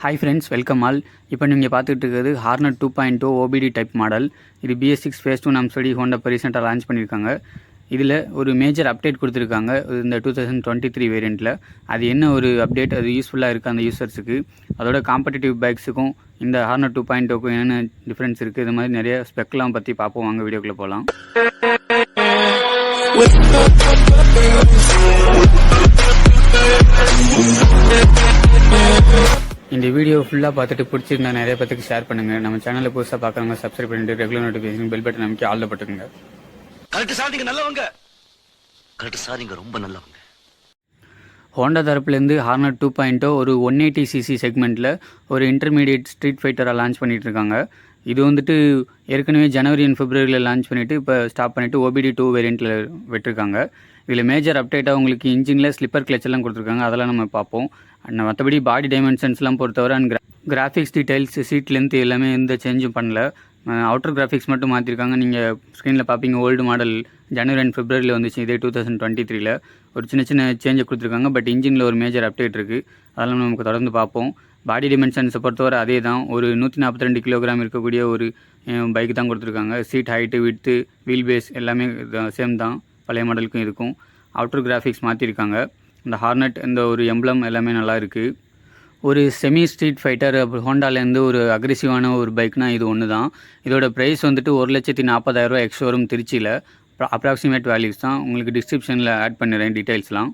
Hi friends, welcome all. இப்போ நீங்கள் பார்த்துட்டு இருக்கிறது ஹார்னட் 2.0 ஓபிடி டைப் மாடல். இது BS6 ஃபேஸ் 2 நாம் ஸ்டடி ஹோண்டா இப்போ ரீசெண்டாக லான்ச் பண்ணியிருக்காங்க. இதில் ஒரு மேஜர் அப்டேட் கொடுத்துருக்காங்க இந்த 2023 வேரியண்ட்டில். அது என்ன ஒரு அப்டேட், அது யூஸ்ஃபுல்லாக இருக்குது அந்த யூசர்ஸுக்கு, அதோட காம்படிட்டிவ் பைக்ஸுக்கும் இந்த ஹார்னட் 2.0க்கும் என்னென்ன டிஃப்ரென்ஸ் இருக்குது, இது மாதிரி நிறைய ஸ்பெக்லாம் பற்றி பார்ப்போம். வாங்க வீடியோக்குள்ளே போகலாம். இந்த வீடியோ ஃபுல்லாக பார்த்துட்டு பிடிச்சிருந்தா நிறைய பேருக்கு ஷேர் பண்ணுங்கள். நம்ம சேனலில் புதுசாக பார்க்குறவங்க சப்ஸ்கிரைப் பண்ணிட்டு ரெகுலர் நோட்டிஃபிகேஷன் பெல் பட்டன் அமைக்க ஆல்ல பட்டுக்குங்க. கரெக்ட் சார், நீங்க நல்லவங்க. கரெக்ட் சார், நீங்க ரொம்ப நல்லவங்க. ஹோண்டா தரப்புலேருந்து ஹார்னட் 2.0 ஒரு 180cc செக்மெண்ட்டில் ஒரு இன்டர்மீடியட் ஸ்ட்ரீட் ஃபைட்டராக லான்ச் பண்ணிகிட்டு இருக்காங்க. இது வந்துட்டு ஏற்கனவே ஜனவரி அண்ட் பிப்ரவரியில் லான்ச் பண்ணிவிட்டு இப்போ ஸ்டாப் பண்ணிவிட்டு OBD 2 வேரியண்ட்டில் விட்டுருக்காங்க. இதில் மேஜர் அப்டேட்டாக உங்களுக்கு இன்ஜினில் ஸ்லிப்பர் கிளச் எல்லாம் கொடுத்துருக்காங்க, அதெல்லாம் நம்ம பார்ப்போம். அண்ட் மற்றபடி பாடி டைமென்ஷன்ஸ்லாம் பொறுத்தவரை and graphics details, seat length எல்லாமே எந்த சேஞ்சும் பண்ணல. அவுட்டர் கிராஃபிக்ஸ் மட்டும் மாற்றிருக்காங்க. நீங்கள் ஸ்க்ரீனில் பார்ப்பீங்க, ஓல்டு மாடல் ஜனவரி அண்ட் பிப்ரவரியில் வந்துச்சு, இதே 2023ல் ஒரு சின்ன சின்ன சேஞ்சை கொடுத்துருக்காங்க. பட் இன்ஜினில் ஒரு மேஜர் அப்டேட் இருக்குது, அதெல்லாம் நமக்கு தொடர்ந்து பார்ப்போம். பாடி டிமென்ஷன்ஸை பொறுத்தவரை அதே தான், ஒரு 142 கிலோகிராம் இருக்கக்கூடிய ஒரு பைக் தான் கொடுத்துருக்காங்க. Seat height, width, wheel base எல்லாமே சேம் தான், பழைய மாடலுக்கும் இருக்கும். அவுட்டர் கிராஃபிக்ஸ் மாற்றிருக்காங்க. இந்த ஹார்னட் இந்த ஒரு எம்ப்ளம் எல்லாமே நல்லா இருக்குது. ஒரு செமி ஸ்ட்ரீட் ஃபைட்டர் ஹோண்டாலேருந்து ஒரு அக்ரெசிவான ஒரு பைக்னால் இது ஒன்று தான். இதோட ப்ரைஸ் வந்துட்டு 1,40,000 எக்ஸ் ஷோரூம் திருச்சியில். அப்ராக்சிமேட் வேல்யூஸ் தான், உங்களுக்கு டிஸ்கிரிப்ஷனில் ஆட் பண்ணிடுறேன் டீட்டெயில்ஸ்லாம்.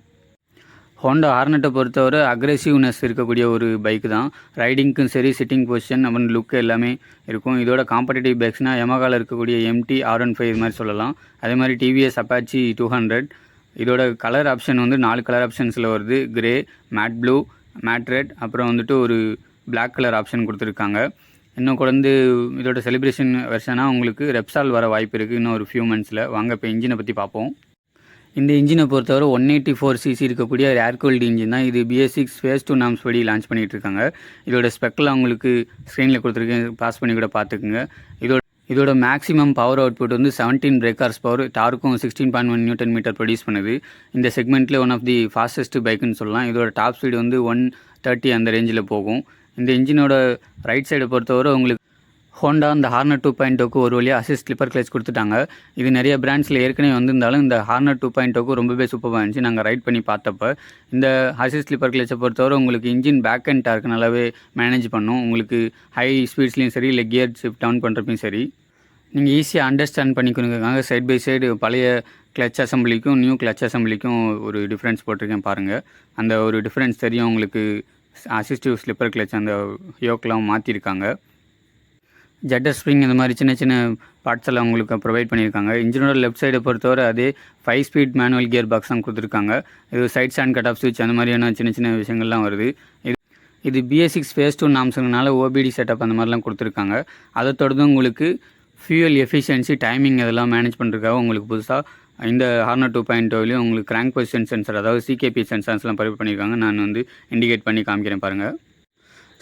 ஹோண்டா ஹார்னட்டை பொறுத்தவரை அக்ரெசிவ்னஸ் இருக்கக்கூடிய ஒரு பைக் தான். ரைடிங்க்கும் சரி, சிட்டிங் பொசிஷன் அப்புறம் லுக்கு எல்லாமே இருக்கும். இதோட காம்படிட்டிவ் பைக்ஸ்னால் யமகாவில் இருக்கக்கூடிய MT R15 இது மாதிரி சொல்லலாம். அதே மாதிரி TVS Apache 200. இதோட கலர் ஆப்ஷன் வந்து 4 கலர் ஆப்ஷன்ஸில் வருது. Grey, mat blue, mat red, அப்புறம் வந்துட்டு ஒரு பிளாக் கலர் ஆப்ஷன் கொடுத்துருக்காங்க. இன்னும் வந்து இதோட செலிப்ரேஷன் வெர்ஷனாக உங்களுக்கு ரெப்சால் வர வாய்ப்பு இருக்குது இன்னும் ஒரு ஃபியூ மந்த்ஸில். வாங்க இப்போ இன்ஜினை பற்றி பார்ப்போம். இந்த இன்ஜினை பொறுத்தவரை 184cc இருக்கக்கூடிய ஏர்கூல்டு இன்ஜின் தான். இது BS6 ஃபேஸ் 2 நாம்ஸ் படி லான்ச் பண்ணிகிட்டு இருக்காங்க. இதோட ஸ்பெக்கில் உங்களுக்கு ஸ்க்ரீனில் கொடுத்துருக்கேன், பாஸ் பண்ணி கூட பார்த்துக்குங்க. இதோட மேக்ஸிமம் பவர் அவுட்புட் வந்து 17 பிரேக்கர்ஸ் பவர், டார்க்கும் 16.1 நியூட்டன் மீட்டர் ப்ரொடியூஸ் பண்ணுது. இந்த செக்மெண்ட்டில் ஒன் ஆஃப் தி ஃபாஸ்டஸ்ட் பைக்குன்னு சொல்லலாம். இதோட டாப் ஸ்பீடு வந்து 130 அந்த ரேஞ்சில் போகும். இந்த இன்ஜினோட ரைட் சைடை பொறுத்தவரை உங்களுக்கு ஹோண்டா இந்த ஹார்னட் 2.0க்கு ஒரு வழியாக அசிஸ்ட் ஸ்லிப்பர் கிளச் கொடுத்துட்டாங்க. இது நிறைய பிராண்ட்ஸில் ஏற்கனவே வந்திருந்தாலும் இந்த ஹார்னட் 2.0க்கு ரொம்பவே சூப்பராக இருந்துச்சு. நாங்கள் ரைட் பண்ணி பார்த்தப்போ இந்த அசிஸ்ட் ஸ்லிப்பர் கிளச்சை பொறுத்தவரை உங்களுக்கு இன்ஜின் பேக் அண்ட் டார்க் நல்லாவே மேனேஜ் பண்ணும். உங்களுக்கு ஹை ஸ்பீட்ஸ்லையும் சரி, இல்லை கியர் ஷிஃப்ட் டவுன் பண்ணுறப்பையும் சரி, நீங்கள் ஈஸியாக அண்டர்ஸ்டாண்ட் பண்ணிக்கணுங்கிறதுக்காக சைட் பை சைடு பழைய கிளச் அசம்பிளிக்கும் நியூ கிளச் அசம்பிளிக்கும் ஒரு டிஃப்ரென்ஸ் போட்டிருக்கேன் பாருங்கள். அந்த ஒரு டிஃப்ரென்ஸ் தெரியும் உங்களுக்கு. அசிஸ்டிவ் ஸ்லிப்பர் கிளச் அந்த யோக்கெலாம் மாற்றிருக்காங்க. ஜட்டர் ஸ்ப்ரிங் இந்த மாதிரி சின்ன சின்ன பார்ட்ஸ் எல்லாம் உங்களுக்கு ப்ரொவைட் பண்ணியிருக்காங்க. இன்ஜினோட லெஃப்ட் சைடை பொறுத்தவரை அதே 5 ஸ்பீட் மேனுவல் கியர் பாக்ஸ் தான் கொடுத்துருக்காங்க. இது சைட் ஸ்டாண்ட் கட் ஆஃப் ஸ்விட்ச் அந்த மாதிரியான சின்ன சின்ன விஷயங்கள்லாம் வருது. இது BS6 ஃபேஸ் 2 நாம்ஸுங்கனால OBD செட்டப் அந்த மாதிரிலாம் கொடுத்துருக்காங்க. அதை தொடர்ந்து உங்களுக்கு ஃபியூயல் எஃபிஷியன்சி, டைமிங் இதெல்லாம் மேனேஜ் பண்ணுறதுக்காக உங்களுக்கு புதுசாக இந்த ஹார்னட் 2.0லையும் உங்களுக்கு கிராங்க் பொசிஷன் சென்சர், அதாவது CKP சென்சார்ஸ்லாம் ப்ரொவைட் பண்ணியிருக்காங்க. நான் வந்து இண்டிகேட் பண்ணி காமிக்கிறேன் பாருங்கள்.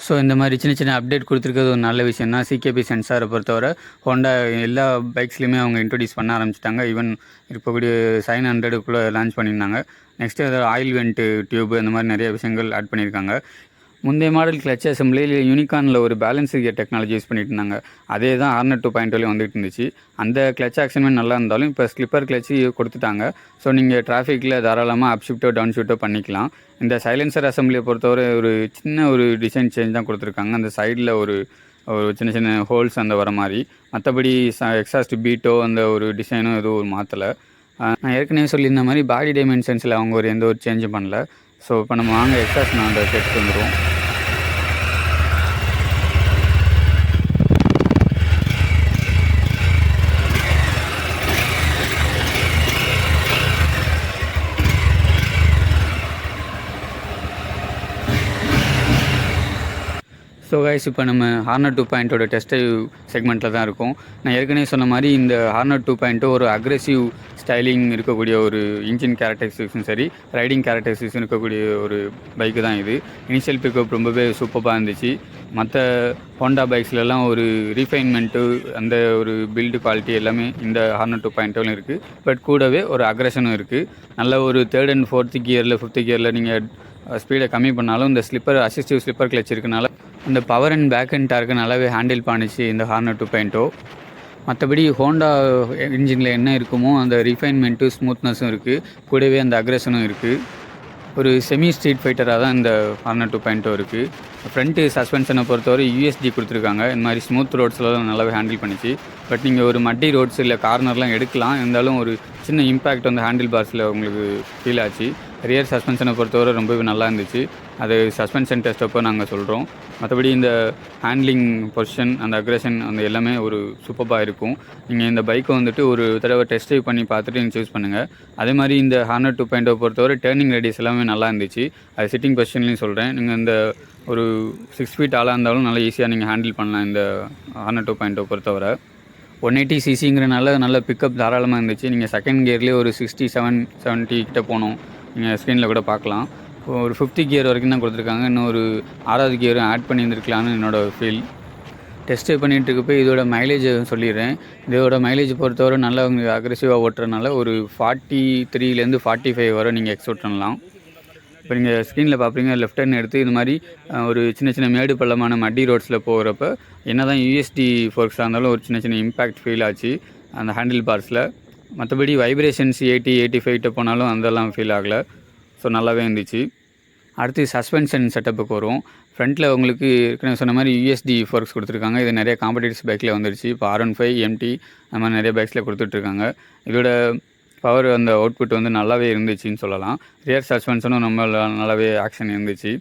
ஸோ இந்த மாதிரி சின்ன சின்ன அப்டேட் கொடுத்துருக்கிறது ஒரு நல்ல விஷயம் தான். CKP சென்சாரை பொறுத்தவரை ஹோண்டா எல்லா பைக்ஸ்லையுமே அவங்க இன்ட்ரடியூஸ் பண்ண ஆரம்பிச்சிட்டாங்க. ஈவன் இருக்கக்கூடிய 700க்குள்ளே லான்ச் பண்ணியிருந்தாங்க. நெக்ஸ்ட்டு அதை ஆயில் வெண்ட் டியூப் அந்த மாதிரி நிறைய விஷயங்கள் ஆட் பண்ணியிருக்காங்க. முந்தைய மாடல் கிளச் அசம்பிளியில் யூனிகானில் ஒரு பேலன்ஸ் கியர் டெக்னாலஜி யூஸ் பண்ணிட்டு இருந்தாங்க. அதே தான் ஹார்னட் 2.0லையும் வந்துட்டு இருந்துச்சு. அந்த கிளச் ஆக்ஷனுமே நல்லா இருந்தாலும் இப்போ ஸ்லிப்பர் கிளச்சு கொடுத்துட்டாங்க. ஸோ நீங்கள் டிராஃபிக்கில் தாராளமாக அப் ஷிஃப்ட்டோ டவுன் ஷிஃப்ட்டோ பண்ணிக்கலாம். இந்த சைலன்சர் அசம்பிளியை பொறுத்தவரை ஒரு சின்ன ஒரு டிசைன் சேஞ்ச் தான் கொடுத்துருக்காங்க. அந்த சைடில் ஒரு சின்ன சின்ன ஹோல்ஸ் அந்த வர மாதிரி, மற்றபடி எக்ஸாஸ்ட் பீட்டோ அந்த ஒரு டிசைனும் எதுவும் மாற்றலை. நான் ஏற்கனவே சொல்லியிருந்த மாதிரி பாடி டைமென்ஷன்ஸில் அவங்க எந்த ஒரு சேஞ்சும் பண்ணல. ஸோ இப்போ நம்ம வாங்க எக்ஸாஸ்ட் நான் அந்த எடுத்துகிட்டு வந்துடுவோம். ஸோ கைஸ், இப்போ நம்ம ஹார்னட் 2.0 டெஸ்ட் செக்மெண்ட்டில் தான் இருக்கும். நான் ஏற்கனவே சொன்ன மாதிரி இந்த ஹார்னட் 2.0 ஒரு அக்ரெசிவ் ஸ்டைலிங் இருக்கக்கூடிய ஒரு இன்ஜின் கேரக்டரிஸ்டிக்ஸும் சரி, ரைடிங் கேரக்டரிஸ்டிக்ஸும் இருக்கக்கூடிய ஒரு பைக்கு தான் இது. இனிஷியல் பிக்கப் ரொம்பவே சூப்பராக இருந்துச்சு. மற்ற ஹோண்டா பைக்ஸ்லலாம் ஒரு ரீஃபைன்மெண்ட்டு, அந்த ஒரு பில்டு குவாலிட்டி எல்லாமே இந்த ஹார்னட் 2.0லும் இருக்குது. பட் கூடவே ஒரு அக்ரெஷனும் இருக்குது. நல்ல ஒரு 3rd and 4th கியரில் 5th கியரில் நீங்கள் ஸ்பீடை கம்மி பண்ணாலும் இந்த அசிஸ்டிவ் ஸ்லிப்பர் கிளச் இருக்கனால அந்த பவர் அண்ட் பேக் அண்ட் டார்க்கு நல்லாவே ஹேண்டில் பண்ணிச்சு இந்த ஹார்னட் 2.0. மற்றபடி ஹோண்டா இன்ஜினில் என்ன இருக்குமோ அந்த ரிஃபைன்மெண்ட்டும் ஸ்மூத்னஸும் இருக்குது, கூடவே அந்த அக்ரெஷனும் இருக்குது. ஒரு செமி ஸ்ட்ரீட் ஃபைட்டராக தான் இந்த ஹார்னட் 2.0 இருக்குது. ஃப்ரண்ட்டு சஸ்பென்ஷனை பொறுத்தவரை யூஎஸ்டி கொடுத்துருக்காங்க. இந்த மாதிரி ஸ்மூத் ரோட்ஸ்லாம் நல்லாவே ஹேண்டில் பண்ணிச்சு. பட் நீங்கள் ஒரு மட்டி ரோட்ஸ் இல்லை கார்னர்லாம் எடுக்கலாம், இருந்தாலும் ஒரு சின்ன இம்பேக்ட் வந்து ஹேண்டில் பார்ஸில் உங்களுக்கு ஃபீல் ஆச்சு. ரியர் சஸ்பென்ஷனை பொறுத்தவரை ரொம்பவே நல்லா இருந்துச்சு. அது சஸ்பென்ஷன் டெஸ்ட் அப்போ நாங்கள் சொல்கிறோம். மற்றபடி இந்த ஹேண்ட்லிங் பொசிஷன், அந்த அக்ரெஷன், அந்த எல்லாமே ஒரு சூப்பராக இருக்கும். நீங்கள் இந்த பைக்கை வந்துட்டு ஒரு தடவை டெஸ்ட் ட்ரைவ் பண்ணி பார்த்துட்டு நீங்கள் சூஸ் பண்ணுங்கள். அதே மாதிரி இந்த ஹார்னட் 2.0 பொறுத்தவரை டேர்னிங் ரேடியஸ் எல்லாமே நல்லா இருந்துச்சு. அது சிட்டிங் பொசிஷன்லையும் சொல்கிறேன். நீங்கள் இந்த ஒரு 6 ஃபீட் ஆளாக இருந்தாலும் நல்லா ஈஸியாக நீங்கள் ஹேண்டில் பண்ணலாம் இந்த ஹார்னட் 2.0 பொறுத்தவரை. 180cc நல்ல பிக்கப் தாராளமாக இருந்துச்சு. நீங்கள் செகண்ட் கியர்லேயே ஒரு 67-70 கிட்ட போனோம், நீங்கள் ஸ்க்ரீனில் கூட பார்க்கலாம். ஒரு 50 கியர் வரைக்கும் தான் கொடுத்துருக்காங்க. இன்னும் ஒரு 6வது கியரும் ஆட் பண்ணியிருந்துருக்கலான்னு என்னோடய ஃபீல். டெஸ்ட் பண்ணிகிட்டு இருக்கப்போ இதோட மைலேஜ் சொல்லிடுறேன். இதோட மைலேஜ் பொறுத்தவரை நல்லா உங்களுக்கு அக்ரெசிவாக ஓட்டுறதுனால ஒரு 43 45 வரை நீங்கள் எக்ஸ்போர்ட் பண்ணலாம். இப்போ நீங்கள் ஸ்க்ரீனில் பார்ப்பீங்க, லெஃப்ட் ஹேண்ட் எடுத்து இது மாதிரி ஒரு சின்ன மேடு பள்ளமான மட்டி ரோட்ஸில் போகிறப்ப என்ன தான் யூஎஸ்டி ஃபோர்க்ஸாக இருந்தாலும் ஒரு சின்ன இம்பேக்ட் ஃபீல் ஆச்சு அந்த ஹேண்டில் பார்ஸில். மற்றபடி வைப்ரேஷன்ஸ் 80-85 போனாலும் அதெல்லாம் ஃபீல் ஆகலை. ஸோ நல்லாவே இருந்துச்சு. அடுத்து சஸ்பென்ஷன் செட்டப்புக்கு வரும். ஃப்ரண்ட்டில் உங்களுக்கு ஏற்கனவே சொன்ன மாதிரி யூஎஸ்டி ஃபோர்க்ஸ் கொடுத்துருக்காங்க. இது நிறைய காம்படிட்டிவ்ஸ் பைக்கில் வந்துருச்சு. இப்போ R15 MT அந்த மாதிரி நிறைய பைக்ஸில் கொடுத்துட்ருக்காங்க. இதோட பவர் அந்த அவுட்புட் வந்து நல்லாவே இருந்துச்சுன்னு சொல்லலாம். ரியர் சஸ்பென்ஷனும் நம்ம நல்லாவே ஆக்ஷன் இருந்துச்சு.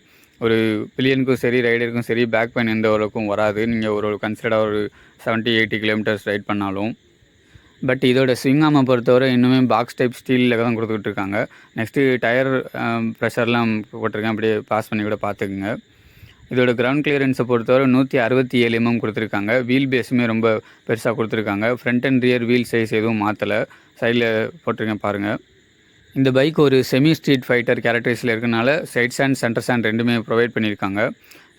ஒரு பில்லியனுக்கும் சரி ரைடருக்கும் சரி பேக் பெயின் எந்த அளவுக்கும் வராது, நீங்கள் ஒரு கன்சிடராக ஒரு 70-80 கிலோமீட்டர்ஸ் ரைட் பண்ணாலும். பட் இதோட ஸ்விங் ஆமை பொறுத்தவரை இன்னுமே பாக்ஸ் டைப் ஸ்டீலில் தான் கொடுத்துக்கிட்டு இருக்காங்க. நெக்ஸ்ட்டு டயர் ப்ரெஷர்லாம் போட்டிருக்கேன், அப்படியே பாஸ் பண்ணி கூட பார்த்துக்குங்க. இதோட கிரவுண்ட் கிளியரன்ஸை பொறுத்தவரை 167 mm கொடுத்துருக்காங்க. வீல் பேஸுமே ரொம்ப பெருசாக கொடுத்துருக்காங்க. Front and rear wheel size எதுவும் மாற்றலை, சைடில் போட்டிருக்கேன் பாருங்கள். இந்த பைக் ஒரு செமி ஸ்ட்ரீட் ஃபைட்டர் கேரக்டரிஸில் இருக்கனால சைட் ஸ்டாண்ட் சென்டர் ஸ்டாண்ட் ரெண்டுமே ப்ரொவைட் பண்ணியிருக்காங்க.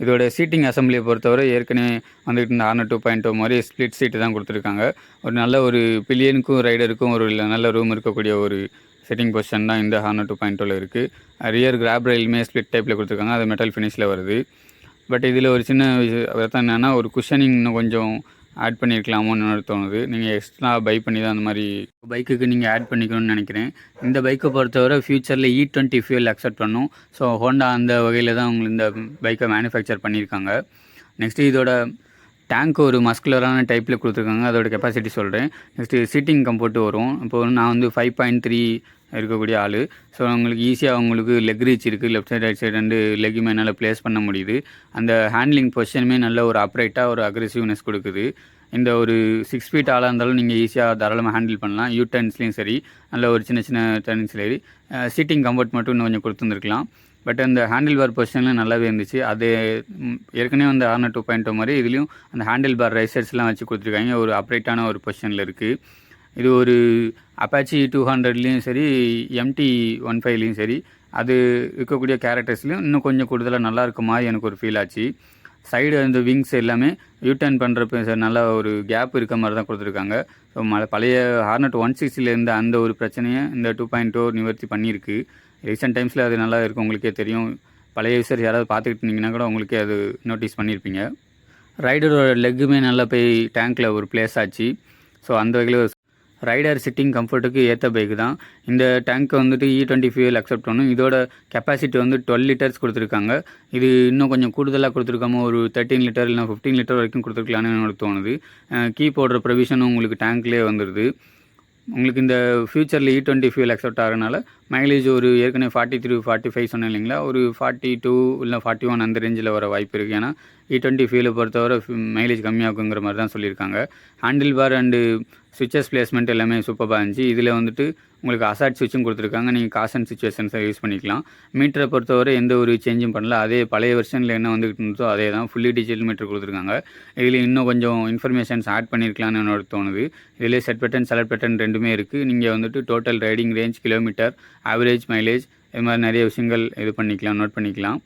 இதோட சீட்டிங் அசம்பிளியை பொறுத்தவரை ஏற்கனவே வந்துட்டு இந்த ஹார்னட் 2.0 மாதிரி ஸ்ப்ளிட் சீட்டு தான் கொடுத்துருக்காங்க. ஒரு நல்ல ஒரு பில்லியனுக்கும் ரைடருக்கும் ஒரு நல்ல ரூம் இருக்கக்கூடிய ஒரு செட்டிங் பொசிஷன் தான் இந்த ஹார்னட் 2.0 இருக்குது. ரியர் கிராப் ரயிலுமே ஸ்ப்ளிட் டைப்பில் கொடுத்துருக்காங்க, அது மெட்டல் ஃபினிஷில் வருது. பட் இதில் ஒரு சின்ன விஷயம் என்னென்னா ஒரு குஷனிங் இன்னும் கொஞ்சம் ஆட் பண்ணியிருக்கலாமோன்னு என்னோட தோணுது. நீங்கள் எக்ஸ்ட்ரா பை பண்ணி தான் அந்த மாதிரி பைக்குக்கு நீங்கள் ஆட் பண்ணிக்கணும்னு நினைக்கிறேன். இந்த பைக்கை பொறுத்தவரை ஃப்யூச்சரில் E20 ஃபியூல் அக்செப்ட் பண்ணும். ஸோ ஹோண்டா அந்த வகையில் தான் உங்களுக்கு இந்த பைக்கை மேனுஃபேக்சர் பண்ணியிருக்காங்க. நெக்ஸ்ட்டு இதோட டேங்க் ஒரு மஸ்குலரான டைப்பில் கொடுத்துருக்காங்க, அதோட கெப்பாசிட்டி சொல்கிறேன். நெக்ஸ்ட்டு சீட்டிங் கம்ஃபர்ட்டு வரும். இப்போது நான் வந்து 5.3 இருக்கக்கூடிய ஆள். ஸோ உங்களுக்கு ஈஸியாக உங்களுக்கு லெக் ரீச் இருக்குது. லெஃப்ட் சைடு ரைட் சைடு ரெண்டு லெக்குமே என்னால் ப்ளேஸ் பண்ண முடியுது. அந்த ஹேண்ட்லிங் பொசிஷனுமே நல்ல ஒரு அப்ரைட்டாக ஒரு அக்ரெசிவ்னஸ் கொடுக்குது. இந்த ஒரு 6 ஃபீட் ஆளாக இருந்தாலும் நீங்கள் ஈஸியாக தாராளமாக ஹேண்டில் பண்ணலாம். யூடர்ன்ஸ்லேயும் சரி, நல்ல ஒரு சின்ன டர்னிங்ஸ்லேயும் சரி. சீட்டிங் கம்ஃபர்ட் மட்டும் இன்னும் கொஞ்சம் கொடுத்துருந்துருக்கலாம். பட் அந்த ஹேண்டில் பார் பொசிஷன்லாம் நல்லாவே இருந்துச்சு. அது ஏற்கனவே வந்து ஹார்னட் 2.0 மாதிரி இதுலேயும் அந்த ஹேண்டில் பார் ரைசர்ஸ்லாம் வச்சு கொடுத்துருக்காங்க. ஒரு அப்ரைட்டான ஒரு பொசிஷனில் இருக்குது. இது ஒரு அப்பாச்சி 200லேயும் சரி, MT 15லேயும் சரி, அது இருக்கக்கூடிய கேரக்டர்ஸ்லையும் இன்னும் கொஞ்சம் கூடுதலாக நல்லா இருக்க மாதிரி எனக்கு ஒரு ஃபீல் ஆச்சு. சைடு அந்த விங்ஸ் எல்லாமே யூட்டர்ன் பண்ணுறப்ப நல்லா ஒரு கேப் இருக்க மாதிரி தான் கொடுத்துருக்காங்க. ஸோ பழைய ஹார்னட் 160 இருந்த அந்த ஒரு பிரச்சனையை இந்த 2.0 நிவர்த்தி பண்ணியிருக்கு. ரீசெண்ட் டைம்ஸில் அது நல்லா இருக்குது, உங்களுக்கே தெரியும். பழைய யூசர் யாராவது பார்த்துக்கிட்டு இருந்தீங்கன்னா கூட உங்களுக்கே அது நோட்டீஸ் பண்ணியிருப்பீங்க. ரைடரோட லெக்குமே நல்லா போய் டேங்க்கில் ஒரு பிளேஸ் ஆச்சு. ஸோ அந்த வகையில் ரைடர் சிட்டிங் கம்ஃபர்ட்டுக்கு ஏற்ற பைக்கு தான். இந்த டேங்க்கை வந்துட்டு E20 ஃபியூல் அக்செப்ட் பண்ணும். இதோட கெப்பாசிட்டி வந்து 12 லிட்டர்ஸ் கொடுத்துருக்காங்க. இது இன்னும் கொஞ்சம் கூடுதலாக கொடுத்துருக்காம ஒரு 13 லிட்டர் இல்லை 15 லிட்டர் வரைக்கும் கொடுத்துருக்கலான்னு எனக்கு தோணுது. கீ போடுற ப்ரொவிஷனும் உங்களுக்கு டேங்க்லேயே வந்துடுது. உங்களுக்கு இந்த ஃபியூச்சரில் E20 ஃபியூல் அக்செப்ட் ஆகிறனால மைலேஜ் ஒரு ஏற்கனவே 43-45 சொன்னேன் இல்லைங்களா, ஒரு 42 இல்லை 41 அந்த ரேஞ்சில் வர வாய்ப்பு இருக்குது. ஏன்னா E20 ஃபியூலை பொறுத்தவரை மைலேஜ் கம்மியாகுங்கிற மாதிரி தான் சொல்லியிருக்காங்க. Handle bar and switches placement எல்லாமே சூப்பராக இருந்துச்சு. இதில் வந்துட்டு உங்களுக்கு அசாட் சுவிட்சும் கொடுத்துருக்காங்க, நீங்கள் காசன் சுச்சுவேஷன்ஸை யூஸ் பண்ணிக்கலாம். மீட்டரை பொறுத்தவரை எந்த ஒரு சேஞ்சும் பண்ணல, அதே பழைய வெர்ஷனில் என்ன வந்துகிட்டு இருந்தோ அதே தான். ஃபுல்லி டிஜிட்டல் மீட்டர் கொடுத்துருக்காங்க. இதில் இன்னும் கொஞ்சம் இன்ஃபர்மேஷன்ஸ் ஆட் பண்ணியிருக்கலான்னு என்னோட தோணுது. இதிலே செட் பட்டன் செலக்ட் பட்டன் ரெண்டுமே இருக்குது. நீங்கள் வந்துட்டு total riding range, kilometre, average mileage, இது மாதிரி நிறைய விஷயங்கள் இது பண்ணிக்கலாம், நோட் பண்ணிக்கலாம்.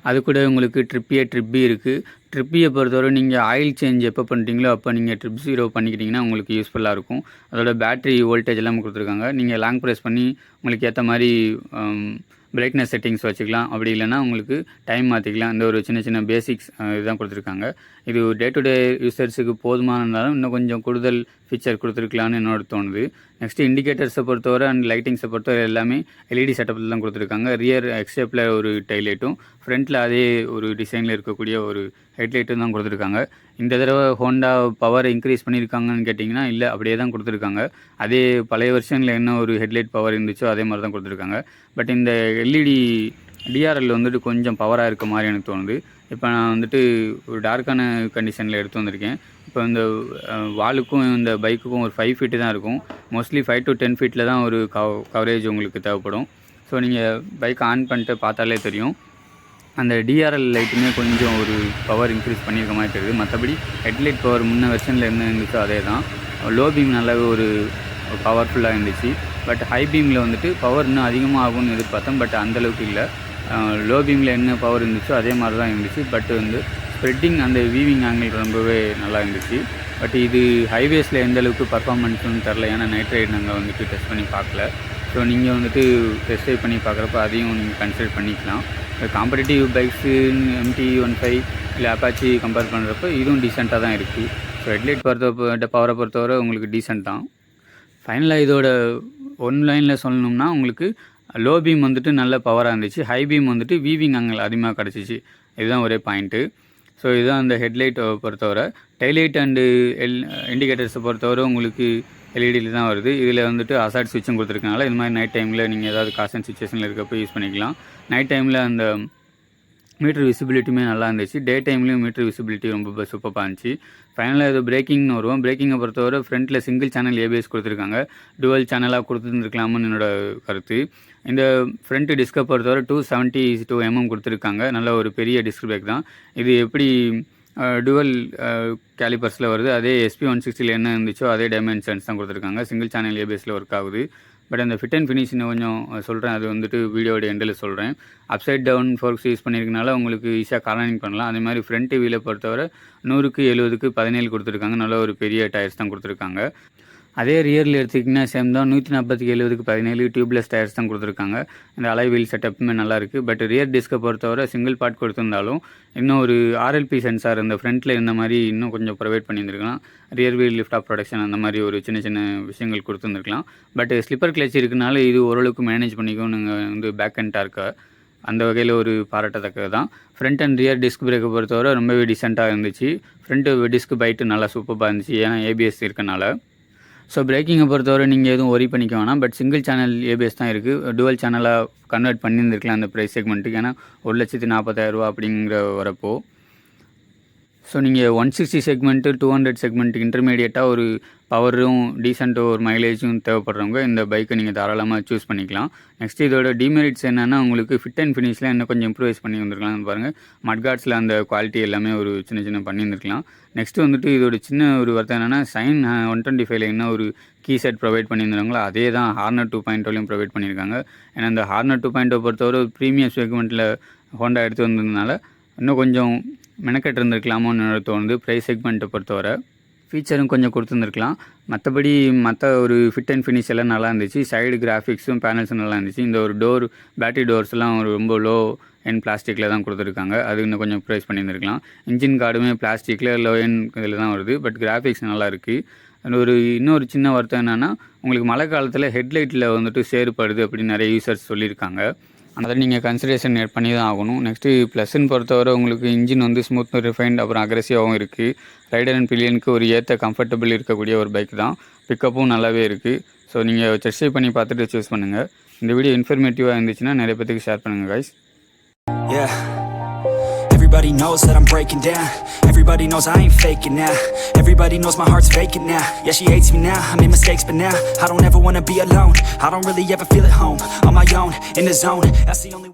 அது கூட உங்களுக்கு ட்ரிப் பி இருக்குது. ட்ரிப்பியை பொறுத்தவரை நீங்கள் ஆயில் சேஞ்ச் எப்போ பண்ணுறீங்களோ அப்போ நீங்கள் ட்ரிப் 0 பண்ணிக்கிட்டிங்கன்னா உங்களுக்கு யூஸ்ஃபுல்லாக இருக்கும். அதோட பேட்ரி வோல்டேஜ் எல்லாம் கொடுத்துருக்காங்க. நீங்கள் லாங் ப்ரெஸ் பண்ணி உங்களுக்கு ஏற்ற மாதிரி பிரைட்னஸ் செட்டிங்ஸ் வச்சுக்கலாம். அப்படி இல்லைனா உங்களுக்கு டைம் மாற்றிக்கலாம். இந்த ஒரு சின்ன சின்ன பேசிக்ஸ் இதுதான் கொடுத்துருக்காங்க. இது டே டு டே யூசர்ஸுக்கு போதுமானதாலும் இன்னும் கொஞ்சம் கூடுதல் ஃபீச்சர் கொடுத்துருக்கலான்னு என்னோட தோணுது. நெக்ஸ்ட்டு இண்டிகேட்டர்ஸை பொறுத்தவரை அண்ட் லைட்டிங்ஸை பொறுத்தவரை எல்லாமே எல்இடி செட்டப்பில் தான் கொடுத்துருக்காங்க. ரியர் எக்ஸ்ஷேப்பில் ஒரு டைலைட்டும் ஃப்ரண்ட்டில் அதே ஒரு டிசைனில் இருக்கக்கூடிய ஒரு ஹெட்லைட்டும் தான் கொடுத்துருக்காங்க. இந்த தடவை ஹோண்டா பவர் இன்க்ரீஸ் பண்ணியிருக்காங்கன்னு கேட்டிங்கன்னா இல்லை, அப்படியே தான் கொடுத்துருக்காங்க. அதே பழைய வெர்ஷனில் என்ன ஒரு ஹெட்லைட் பவர் இருந்துச்சோ அதே மாதிரி தான் கொடுத்துருக்காங்க. பட் இந்த எல்இடி டிஆர்எல் வந்துட்டு கொஞ்சம் பவராக இருக்க மாதிரி எனக்கு தோணுது. இப்போ நான் வந்துட்டு ஒரு டார்க்கான கண்டிஷனில் எடுத்து வந்திருக்கேன். இப்போ இந்த வாலுக்கும் இந்த பைக்குக்கும் ஒரு 5 ஃபீட்டு தான் இருக்கும். மோஸ்ட்லி 5 to 10 ஃபீட்டில் தான் ஒரு கவரேஜ் உங்களுக்கு தேவைப்படும். ஸோ நீங்கள் பைக்கை ஆன் பண்ணிட்டு பார்த்தாலே தெரியும், அந்த டிஆர்எல் லைட்டுமே கொஞ்சம் ஒரு பவர் இன்க்ரீஸ் பண்ணியிருக்க மாதிரி தெரியுது. மற்றபடி ஹெட்லைட் பவர் முன்ன வெர்ஷனில் என்ன இருந்துச்சோ அதே தான். லோ பீம் நல்லாவே ஒரு பவர்ஃபுல்லாக இருந்துச்சு. பட் ஹை பீமில் வந்துட்டு பவர் இன்னும் அதிகமாக ஆகும்னு எதிர்பார்த்தேன். பட் அந்தளவுக்கு இல்லை. லோ பீமில் என்ன பவர் இருந்துச்சோ அதே மாதிரி தான் இருந்துச்சு. பட் வந்து ஸ்ப்ரெட்டிங் அந்த வீவிங் ஆங்கிள் ரொம்பவே நல்லா இருந்துச்சு. பட் இது ஹைவேஸில் எந்த அளவுக்கு பர்ஃபார்மன்ஸ்னு தெரில, ஏன்னா நைட் ரைடு நாங்கள் வந்துட்டு டெஸ்ட் பண்ணி பார்க்கல. ஸோ நீங்கள் வந்துட்டு டெஸ்ட் ட்ரைவ் பண்ணி பார்க்குறப்ப அதையும் நீங்கள் கன்சிடர் பண்ணிக்கலாம். காம்படிட்டிவ் பைக்ஸு MT-15 இல்லை அப்பாச்சி கம்பேர் பண்ணுறப்ப இதுவும் டீசெண்டாக தான் இருக்குது. ஸோ ஹெட்லைட் பவரை பொறுத்தவரை உங்களுக்கு டீசெண்ட் தான். ஃபைனலாக இதோட ஒன் லைனில் சொல்லணும்னா உங்களுக்கு லோ பீம் வந்துட்டு நல்ல பவராக இருந்துச்சு. ஹை பீம் வந்துட்டு வீவிங் ஆங்கிள் அதிகமாக கிடச்சிச்சு. இதுதான் ஒரே பாயிண்ட்டு. ஸோ இதுதான் அந்த ஹெட்லைட்டை பொறுத்தவரை. டைலைட் அண்டு இண்டிகேட்டர்ஸை பொறுத்தவரை உங்களுக்கு எல்இடியில் தான் வருது. இதில் வந்துட்டு அசாட் ஸ்விட்சும் கொடுத்துருக்கனால இது மாதிரி நைட் டைமில் நீங்கள் ஏதாவது காசன் சுச்சுவேஷனில் இருக்கப்போ யூஸ் பண்ணிக்கலாம். நைட் டைமில் அந்த மீட்டர் விசிபிலிட்டியுமே நல்லா இருந்துச்சு. டே டைம்லேயும் மீட்டர் விசிபிலிட்டி ரொம்ப சூப்பராக இருந்துச்சு. ஃபைனலாக இது பிரேக்கிங்னு வருவோம். பிரேக்கிங்கை பொறுத்தவரை ஃப்ரண்ட்டில் சிங்கிள் சேனல் ஏபிஎஸ் கொடுத்துருக்காங்க. டுவல் சேனலாக கொடுத்துருந்துருக்கலாம்னு என்னோட கருத்து. இந்த ஃப்ரண்ட் டிஸ்கை பொறுத்தவரை 272 mm கொடுத்துருக்காங்க. நல்ல ஒரு பெரிய டிஸ்க் பிரேக் தான். இது எப்படி டுவல் கேலிபர்ஸில் வருது, அதே SP160 என்ன இருந்துச்சோ அதே டைமென்ஷன்ஸ் தான் கொடுத்துருக்காங்க. சிங்கிள் சேனல் ஏபிஎஸில் ஒர்க் ஆகுது. பட் அந்த ஃபிட் அண்ட் ஃபினிஷ் இன்னும் கொஞ்சம் சொல்கிறேன், அது வந்துட்டு வீடியோட எண்டில் சொல்கிறேன். அப்சைட் டவுன் ஃபோர்க்ஸ் யூஸ் பண்ணியிருக்கனால உங்களுக்கு ஈஸியாக கார்னரிங் பண்ணலாம். அதே மாதிரி ஃப்ரண்ட் வீலை பொறுத்தவரை 100க்கு 70க்கு 17 கொடுத்துருக்காங்க. நல்ல ஒரு பெரிய டயர்ஸ் தான் கொடுத்துருக்காங்க. அதே ரியரில் எடுத்திங்கன்னா சேம் தான். 140க்கு 70க்கு 17 டியூப்லெஸ் டயர்ஸ் தான் கொடுத்துருக்காங்க. இந்த அலாய் வீல் செட்டப்புமே நல்லாயிருக்கு. பட் ரியர் டிஸ்கை பொறுத்தவரை சிங்கிள் பார்ட் கொடுத்துருந்தாலும் இன்னும் ஒரு RLP சென்சார் இந்த ஃப்ரண்ட்டில் இந்த மாதிரி இன்னும் கொஞ்சம் ப்ரொவைட் பண்ணியிருந்துருக்கலாம். Rear wheel lift off protection அந்த மாதிரி ஒரு சின்ன சின்ன விஷயங்கள் கொடுத்துருந்துருக்கலாம். பட் ஸ்லிப்பர் கிளச் இருக்கனால இது ஓரளவுக்கு மேனேஜ் பண்ணிக்கும். நீங்கள் வந்து பேக் அண்ட் டார்க்கை அந்த வகையில் ஒரு பாராட்டத்தக்கது தான். ஃப்ரண்ட் அண்ட் ரியர் டிஸ்க் பிரேக்கை பொறுத்தவரை ரொம்பவே டீசெண்டாக இருந்துச்சு. ஃப்ரண்ட்டு டிஸ்க் பைட்டு நல்லா சூப்பராக இருந்துச்சு, ஏன்னா ஏபிஎஸ் இருக்கனால. ஸோ பிரேக்கிங்கை பொறுத்தவரை நீங்கள் எதுவும் ஒரி பண்ணிக்க வேணாம். பட் சிங்கிள் சேனல் ஏபிஎஸ் தான் இருக்குது. டுவல் சேனலாக கன்வெர்ட் பண்ணியிருந்துருக்கலாம் அந்த ப்ரைஸ் செக்மெண்ட்டுக்கு, ஏன்னா 1,40,000 அப்படிங்கிற வரப்போ. ஸோ நீங்கள் 160 செக்மெண்ட்டு 200 செக்மெண்ட்டுக்கு இன்டர்மீடியட்டாக ஒரு பவரும் டீசெண்ட்டாக ஒரு மைலேஜும் தேவைப்படுறவங்க இந்த பைக்கை நீங்கள் தாராளமாக சூஸ் பண்ணிக்கலாம். நெக்ஸ்ட் இதோட டிமெரிட்ஸ் என்னென்னா உங்களுக்கு ஃபிட் அண்ட் ஃபினிஷில் இன்னும் கொஞ்சம் இம்ப்ரூவைஸ் பண்ணி வந்துருக்கலாம்னு பாருங்கள். மட்கார்ட்ஸில் அந்த குவாலிட்டி எல்லாமே ஒரு சின்ன சின்ன பண்ணியிருந்துருக்கலாம். நெக்ஸ்ட்டு வந்துட்டு இதோட சின்ன ஒரு வருத்தம் என்னென்னா சைன் 125ல என்ன ஒரு கீ செட் ப்ரொவைட் பண்ணியிருந்தாங்களோ அதே தான் Hornet 2.0லையும் ப்ரொவைட் பண்ணியிருக்காங்க. ஏன்னா இந்த Hornet 2.0 பொறுத்தவரை ப்ரீமியம் செக்மெண்ட்டில் ஹோண்டா எடுத்து வந்ததுனால இன்னும் கொஞ்சம் மெனக்கெட்டு இருந்திருக்கலாமோன்னு தோணுது. ப்ரைஸ் செக்மெண்ட்டை பொறுத்தவரை ஃபீச்சரும் கொஞ்சம் கொடுத்துருந்துருக்கலாம். மற்றபடி மற்ற ஒரு ஃபிட் அண்ட் ஃபினிஷ் எல்லாம் நல்லா இருந்துச்சு. சைடு கிராஃபிக்ஸும் பேனல்ஸும் நல்லா இருந்துச்சு. இந்த ஒரு பேட்டரி டோர்ஸ்லாம் ரொம்ப லோ என் பிளாஸ்டிக்கில் தான் கொடுத்துருக்காங்க. அது இன்னும் கொஞ்சம் ப்ரைஸ் பண்ணியிருந்துருக்கலாம். இன்ஜின் கார்டுமே பிளாஸ்டிக்கில் லோ என் இதில் தான் வருது. பட் கிராஃபிக்ஸ் நல்லா இருக்குது. இன்னொரு சின்ன வருத்தம் என்னென்னா உங்களுக்கு மழை காலத்தில் ஹெட்லைட்டில் வந்துட்டு சேறுபடுது அப்படின்னு நிறைய யூசர்ஸ் சொல்லியிருக்காங்க. அதை நீங்கள் கன்சிடரேஷன் பண்ணி தான் ஆகணும். நெக்ஸ்ட்டு ப்ளஸ்ன்னு பொறுத்தவரை உங்களுக்கு இன்ஜின் வந்து ஸ்மூத் ரிஃபைன்ட் அப்புறம் அக்ரெசிவாகவும் இருக்குது. ரைடர் அண்ட் பில்லியனுக்கு ஒரு ஏற்ற கம்ஃபர்டபுள் இருக்கக்கூடிய ஒரு பைக் தான். பிக்கப்பும் நல்லாவே இருக்குது. ஸோ நீங்கள் டெஸ்ட் ட்ரைவ் பண்ணி பார்த்துட்டு சூஸ் பண்ணுங்கள். இந்த வீடியோ இன்ஃபர்மேட்டிவாக இருந்துச்சுன்னா நிறைய பேருக்கு ஷேர் பண்ணுங்கள் guys. Everybody knows that I'm breaking down. Everybody knows I ain't faking now. Everybody knows my heart's faking now. Yeah, she hates me now, I made mistakes but now I don't ever wanna be alone. I don't really ever feel at home. On my own, in the zone, that's the only